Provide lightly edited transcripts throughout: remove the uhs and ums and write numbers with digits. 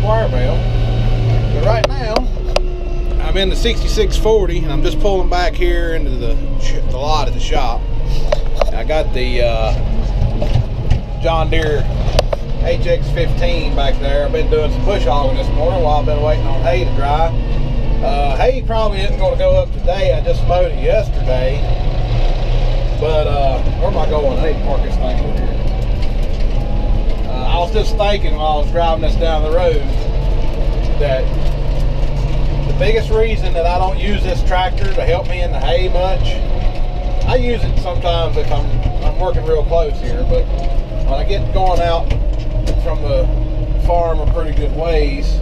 square bale. But right now, I'm in the 6640, and I'm just pulling back here into the lot at the shop. I got the John Deere HX15 back there. I've been doing some push hogging this morning while I've been waiting on hay to dry. Hay probably isn't going to go up today. I just mowed it yesterday. But, where am I going? I need to park this thing over here. I was just thinking while I was driving this down the road that the biggest reason that I don't use this tractor to help me in the hay much, I use it sometimes if I'm working real close here, but when I get going out from the farm a pretty good ways,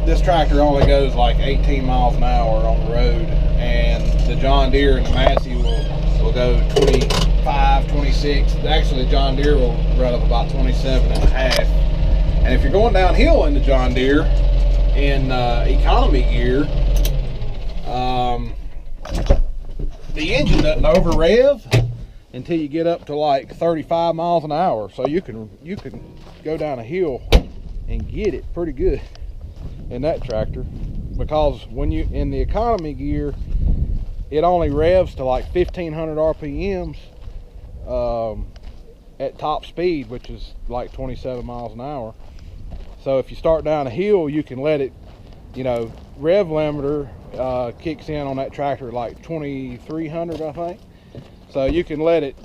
this tractor only goes like 18 miles an hour on the road, and the John Deere and the Massey will go 25, 26. Actually, the John Deere will run up about 27 and a half. And if you're going downhill in the John Deere in economy gear, the engine doesn't over rev until you get up to like 35 miles an hour. So you can go down a hill and get it pretty good in that tractor, because when you in the economy gear, it only revs to like 1500 RPMs at top speed, which is like 27 miles an hour. So if you start down a hill, you can let it, you know, rev limiter kicks in on that tractor at like 2300, I think. So you can let it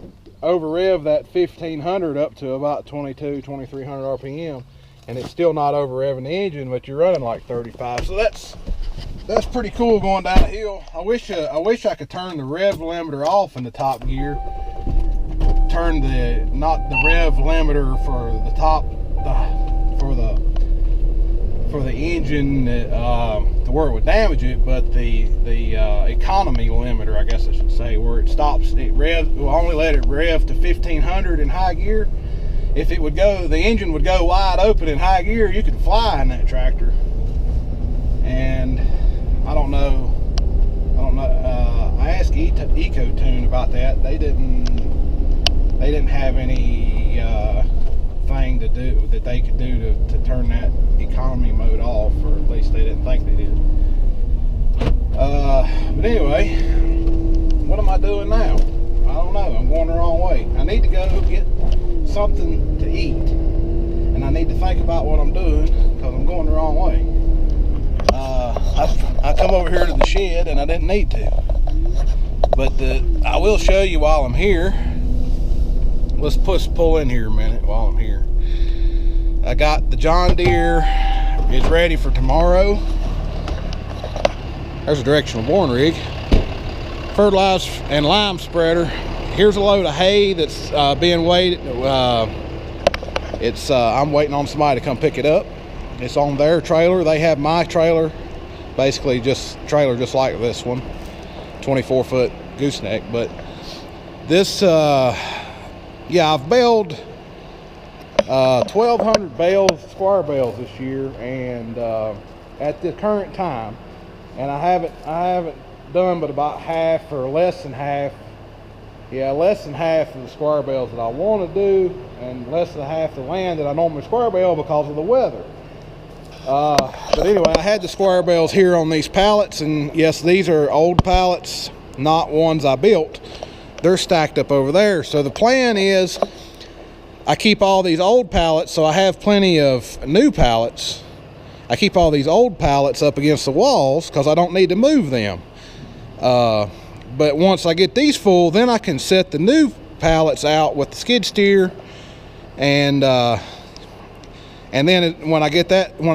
over rev that 1500 up to about 2300 RPM, and it's still not over revving the engine, but you're running like 35. So that's pretty cool going down the hill. I wish I could turn the rev limiter off in the top gear. Turn not the rev limiter for the top, for the engine to where it would damage it, but the economy limiter, I guess I should say, where it stops. It will only let it rev to 1500 in high gear. If it would go, the engine would go wide open in high gear, you could fly in that tractor. And I don't know. I asked EcoTune about that. They didn't have any thing to do that they could do to turn that economy mode off, or at least they didn't think they did. But anyway, what am I doing now? I don't know. I'm going the wrong way. I need to go get something to eat, and I need to think about what I'm doing, because I'm going the wrong way. I come over here to the shed and I didn't need to, but I will show you while I'm here. Let's pull in here a minute while I'm here. I got the John Deere is ready for tomorrow. There's a directional boring rig, fertilizer and lime spreader. Here's a load of hay that's being weighed. I'm waiting on somebody to come pick it up. It's on their trailer. They have my trailer, basically just like this one, 24-foot gooseneck. But this, yeah, I've baled 1,200 square bales this year, and at the current time, and I haven't done but about half or less than half. Yeah, less than half of the square bales that I want to do, and less than half the land that I normally square bale because of the weather. But anyway, I had the square bales here on these pallets, and yes, these are old pallets, not ones I built. They're stacked up over there. So the plan is I keep all these old pallets, so I have plenty of new pallets. I keep all these old pallets up against the walls because I don't need to move them. But once I get these full, then I can set the new pallets out with the skid steer, and then when I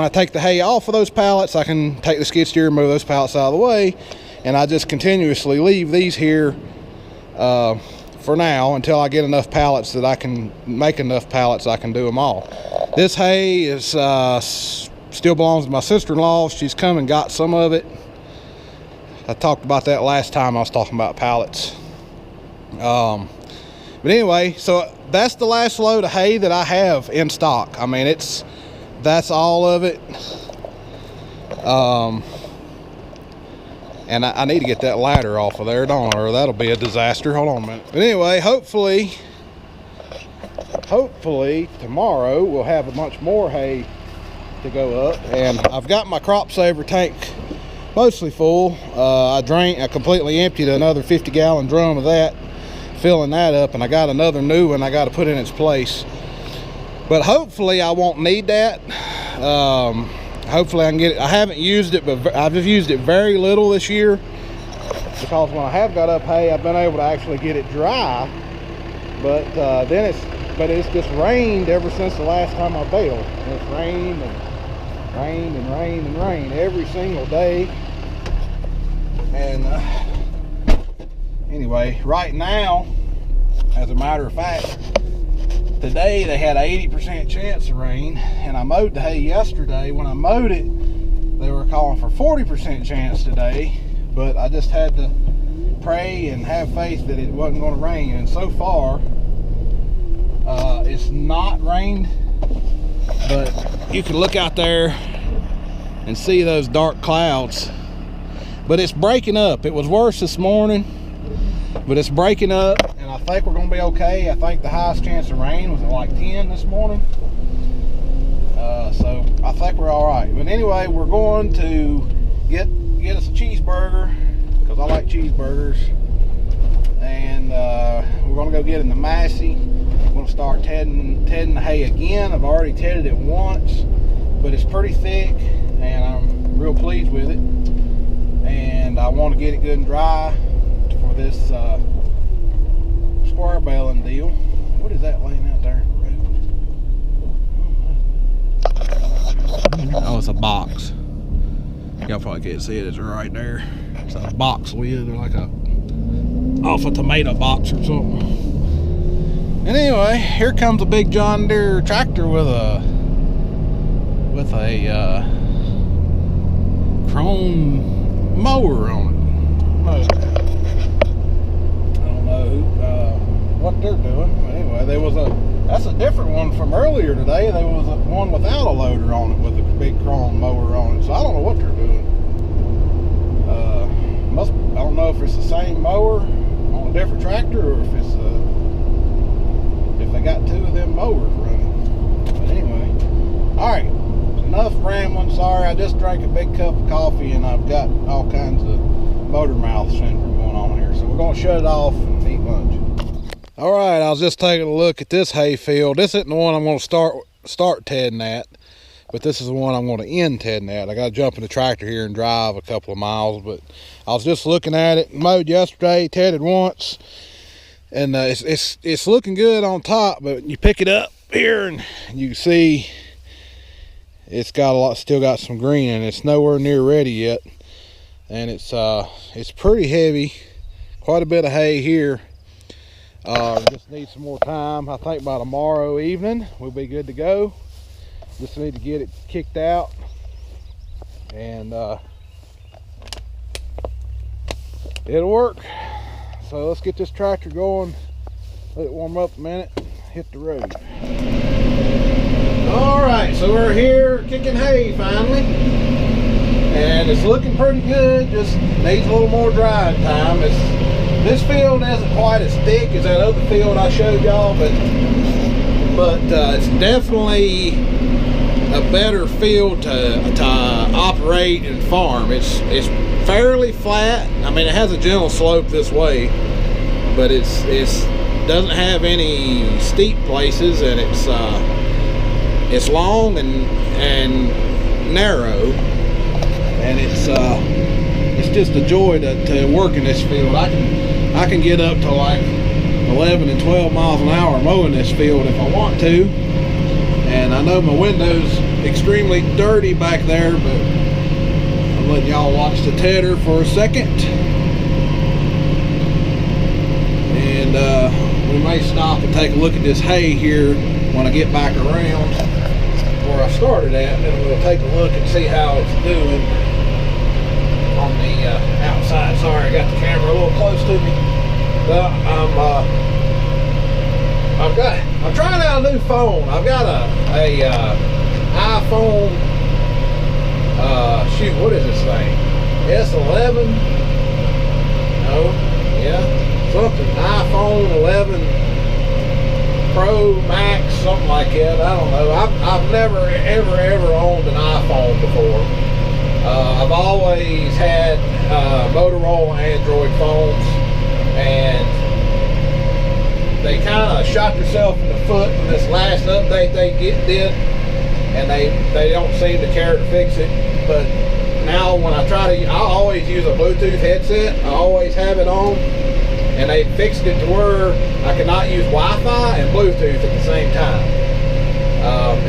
take the hay off of those pallets, I can take the skid steer and move those pallets out of the way, and I just continuously leave these here for now until I get enough pallets that I can make enough pallets I can do them all. This hay is still belongs to my sister-in-law. She's come and got some of it. I talked about that last time I was talking about pallets. But anyway, so that's the last load of hay that I have in stock. I mean, that's all of it. And I need to get that ladder off of there, don't I? Or that'll be a disaster. Hold on a minute. But anyway, hopefully hopefully tomorrow we'll have a bunch more hay to go up. And I've got my crop saver tank mostly full. I completely emptied another 50-gallon drum of that, filling that up, and I got another new one I got to put in its place. But hopefully I won't need that. Hopefully I can get it. I haven't used it, but I've just used it very little this year, because when I have got up hay, I've been able to actually get it dry. But it's just rained ever since the last time I baled. And it's rained and rained and rained and rained every single day. And anyway, right now, as a matter of fact, today they had an 80% chance of rain, and I mowed the hay yesterday. When I mowed it, they were calling for 40% chance today, but I just had to pray and have faith that it wasn't going to rain. And so far, it's not rained, but you can look out there and see those dark clouds. But it's breaking up. It was worse this morning, but it's breaking up, and I think we're going to be okay. I think the highest chance of rain was at like 10 this morning. So I think we're all right. But anyway, we're going to get us a cheeseburger, because I like cheeseburgers. And we're going to go get in the Massey. I'm going to start tedding the hay again. I've already tedded it once, but it's pretty thick, and I'm real pleased with it. And I want to get it good and dry for this square baling deal. What is that laying out there? Oh, it's a box. Y'all probably can't see it. It's right there. It's a box lid, or like off a tomato box or something. And anyway, here comes a big John Deere tractor with a chrome mower on it. I don't know what they're doing. But anyway, that's a different one from earlier today. There was one without a loader on it with a big chrome mower on it. So I don't know what they're doing. I don't know if it's the same mower on a different tractor, or if they got two of them mowers running. But anyway, all right, enough rambling. Sorry, I just drank a big cup of coffee, and I've got all kinds of motor mouth syndrome going on here. So we're going to shut it off and eat lunch. All right, I was just taking a look at this hay field. This isn't the one I'm going to start tedding at, but this is the one I'm going to end tedding at. I got to jump in the tractor here and drive a couple of miles, but I was just looking at it. Mowed yesterday, tedded once, and it's looking good on top. But you pick it up here and you can see it's got still got some green, and it's nowhere near ready yet. And it's pretty heavy. Quite a bit of hay here. Just need some more time. I think by tomorrow evening we'll be good to go. Just need to get it kicked out, and it'll work. So let's get this tractor going, let it warm up a minute, hit the road. All right, so we're here kicking hay finally, and it's looking pretty good. Just needs a little more drying time. This field isn't quite as thick as that other field I showed y'all, but it's definitely a better field to operate and farm. It's fairly flat. I mean, it has a gentle slope this way, but it doesn't have any steep places, and it's long and narrow, and it's just a joy to work in this field. I can get up to like 11 and 12 miles an hour mowing this field if I want to. And I know my window's extremely dirty back there, but I'm letting y'all watch the tedder for a second. And we may stop and take a look at this hay here when I get back around where I started at, and we'll take a look and see how it's doing on the outside. Sorry, I got the camera a little close to me. But I'm trying out a new phone. I've got a iPhone, shoot, what is this thing? S11? No, yeah, something, iPhone 11 Pro Max, something like that. I don't know. I've never ever owned an iPhone before. I've always had Motorola Android phones, and they kind of shot themselves in the foot in this last update they did, and they don't seem to care to fix it. But now when I always use a Bluetooth headset. I always have it on, and they fixed it to where I cannot use Wi-Fi and Bluetooth at the same time.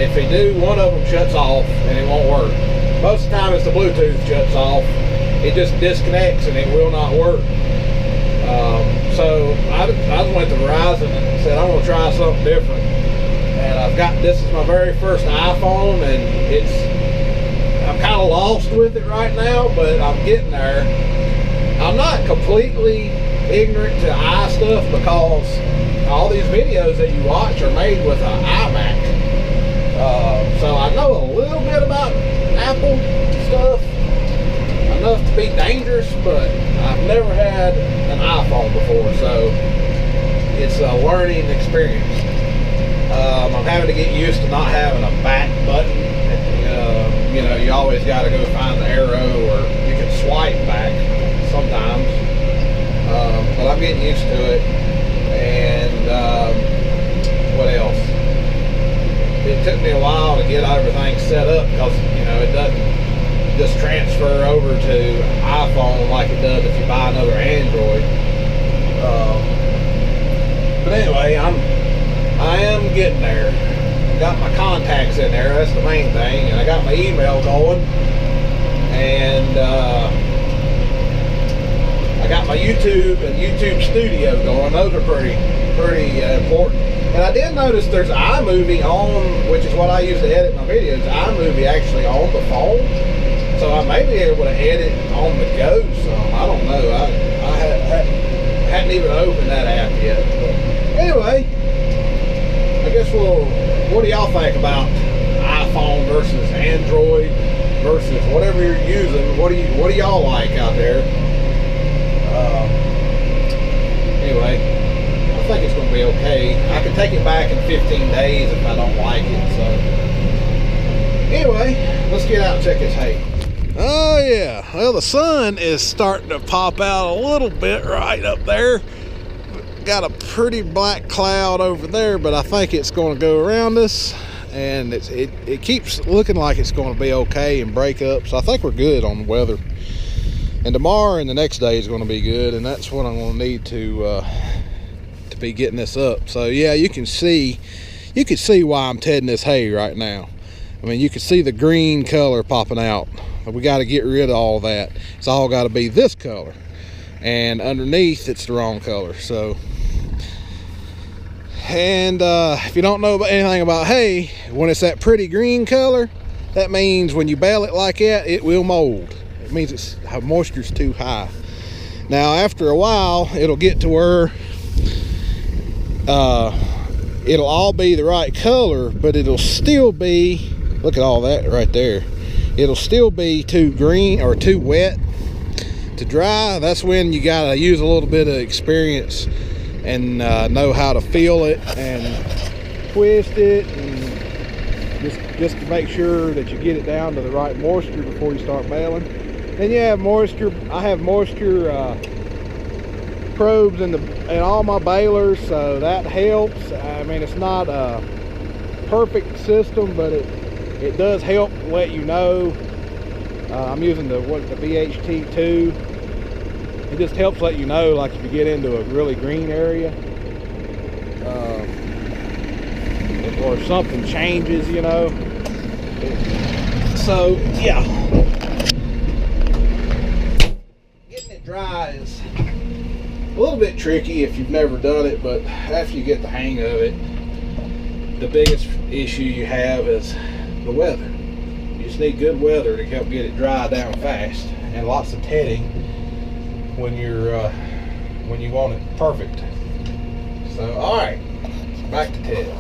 If they do, one of them shuts off and it won't work. Most of the time it's the Bluetooth shuts off. It just disconnects and it will not work. So I just went to Verizon and said, I'm going to try something different. And this is my very first iPhone, and I'm kind of lost with it right now, but I'm getting there. I'm not completely ignorant to stuff, because all these videos that you watch are made with an iMac. So I know a little bit about Apple stuff, enough to be dangerous, but I've never had an iPhone before, so it's a learning experience. I'm having to get used to not having a back button. You know, you always got to go find the arrow, or you can swipe back sometimes. But I'm getting used to it. And what else? It took me a while to get everything set up, because it doesn't just transfer over to iPhone like it does if you buy another Android. But anyway, I am getting there. Got my contacts in there, that's the main thing, and I got my email going, and I got my YouTube and YouTube Studio going. Those are pretty important. And I did notice there's iMovie on, which is what I use to edit my videos. iMovie actually on the phone, so I may be able to edit on the go some. I don't know. I hadn't even opened that app yet. But anyway, I guess what do y'all think about iPhone versus Android versus whatever you're using? What do y'all like out there? Anyway, I think it's going to be okay. I can take it back in 15 days if I don't like it. So anyway, let's get out and check this hay. Oh yeah, well, the sun is starting to pop out a little bit right up there. Got a pretty black cloud over there, but I think it's going to go around us, and it keeps looking like it's going to be okay and break up. So I think we're good on the weather. And tomorrow and the next day is going to be good, and that's what I'm going to need to be getting this up. So yeah, you can see why I'm tedding this hay right now. I mean, you can see the green color popping out. We got to get rid of all that. It's all got to be this color, and underneath it's the wrong color. So, and if you don't know anything about hay, when it's that pretty green color, that means when you bale it like that, it will mold. It means moisture's too high. Now after a while, it'll get to where it'll all be the right color, but it'll still be, look at all that right there, it'll still be too green or too wet to dry. That's when you gotta use a little bit of experience and know how to feel it and twist it, and just to make sure that you get it down to the right moisture before you start baling. Then you have moisture. I have moisture probes in all my balers, so that helps. I mean, it's not a perfect system, but it does help let you know. I'm using the BHT2. It just helps let you know, like if you get into a really green area, or something changes, so yeah, getting it dry is a little bit tricky if you've never done it, but after you get the hang of it, the biggest issue you have is the weather. You just need good weather to help get it dry down fast, and lots of tedding when you want it perfect. So all right, back to Ted.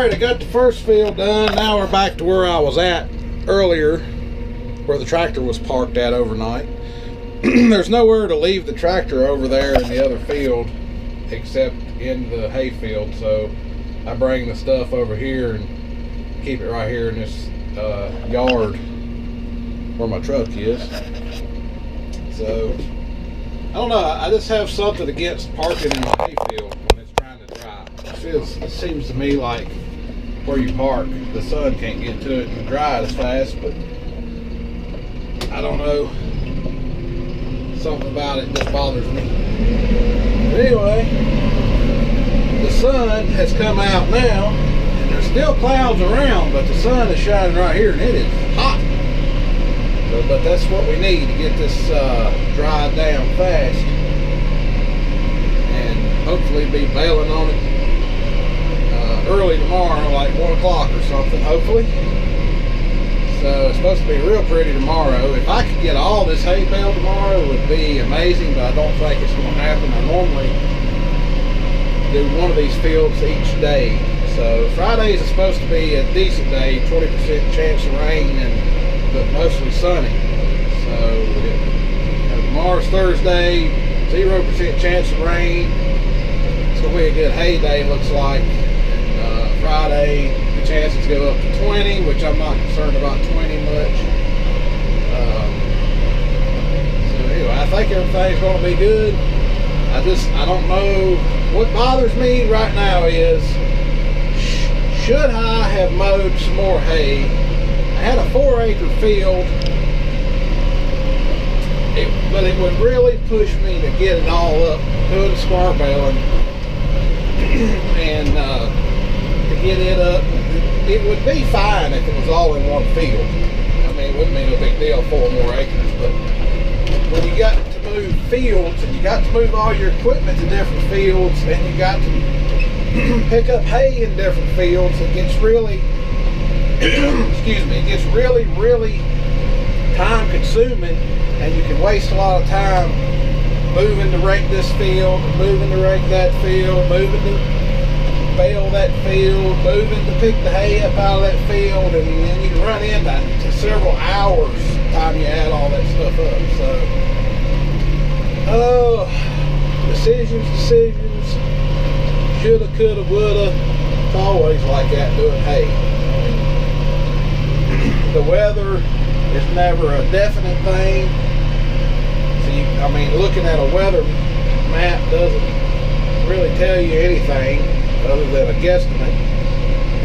Alright, I got the first field done. Now we're back to where I was at earlier, where the tractor was parked at overnight. There's nowhere to leave the tractor over there in the other field except in the hay field, so I bring the stuff over here and keep it right here in this yard where my truck is. So I don't know, I just have something against parking in the hay field when it's trying to dry. It seems to me like where you park, the sun can't get to it and dry it as fast, but I don't know, something about it just bothers me. But anyway, the sun has come out now, and there's still clouds around, but the sun is shining right here, and it is hot. But that's what we need to get this dried down fast, and hopefully be bailing on it early tomorrow, like 1 o'clock or something, hopefully. So it's supposed to be real pretty tomorrow. If I could get all this hay baled tomorrow, it would be amazing, but I don't think it's going to happen. I normally do one of these fields each day. So Fridays is supposed to be a decent day, 20% chance of rain, but mostly sunny. So tomorrow's Thursday, 0% chance of rain. It's going to be a good hay day, looks like. Friday, the chances go up to 20, which I'm not concerned about 20 much. So anyway, I think everything's going to be good. I don't know. What bothers me right now is, should I have mowed some more hay? I had a 4-acre field, but it would really push me to get it all up, doing the square baling, and to get it up. It would be fine if it was all in one field. I mean, it wouldn't be no big deal, 4 more acres, but when you got to move fields, and you got to move all your equipment to different fields, and you got to pick up hay in different fields, it gets really, excuse me, it gets really, really time consuming, and you can waste a lot of time moving to rake this field, moving to rake that field, moving to bale that field, moving to pick the hay up out of that field, and then you can run into several hours by the time you add all that stuff up. So, decisions, shoulda, coulda, woulda. It's always like that doing hay. The weather is never a definite thing. So I mean, looking at a weather map doesn't really tell you anything other than a guesstimate,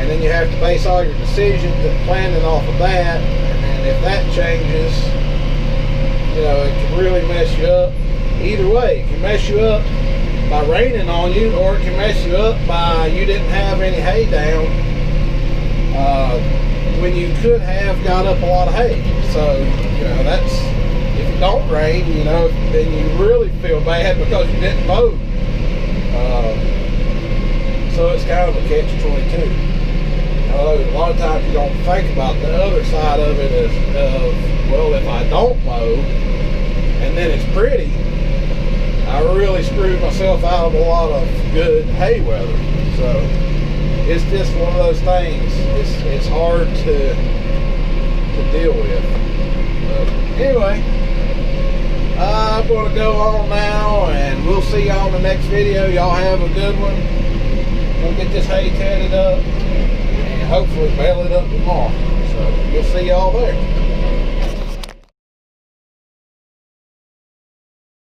and then you have to base all your decisions and planning off of that, and if that changes, you know, it can really mess you up. Either way, it can mess you up by raining on you, or it can mess you up by you didn't have any hay down when you could have got up a lot of hay. So, you know, that's, if it don't rain, you know, then you really feel bad because you didn't mow. So it's kind of a catch-22. A lot of times you don't think about the other side of it as, well, if I don't mow and then it's pretty, I really screwed myself out of a lot of good hay weather. So it's just one of those things. It's hard to deal with. But anyway, I'm going to go on now, and we'll see y'all in the next video. Y'all have a good one. We'll get this hay tedded up and hopefully bale it up tomorrow. So we'll see y'all there.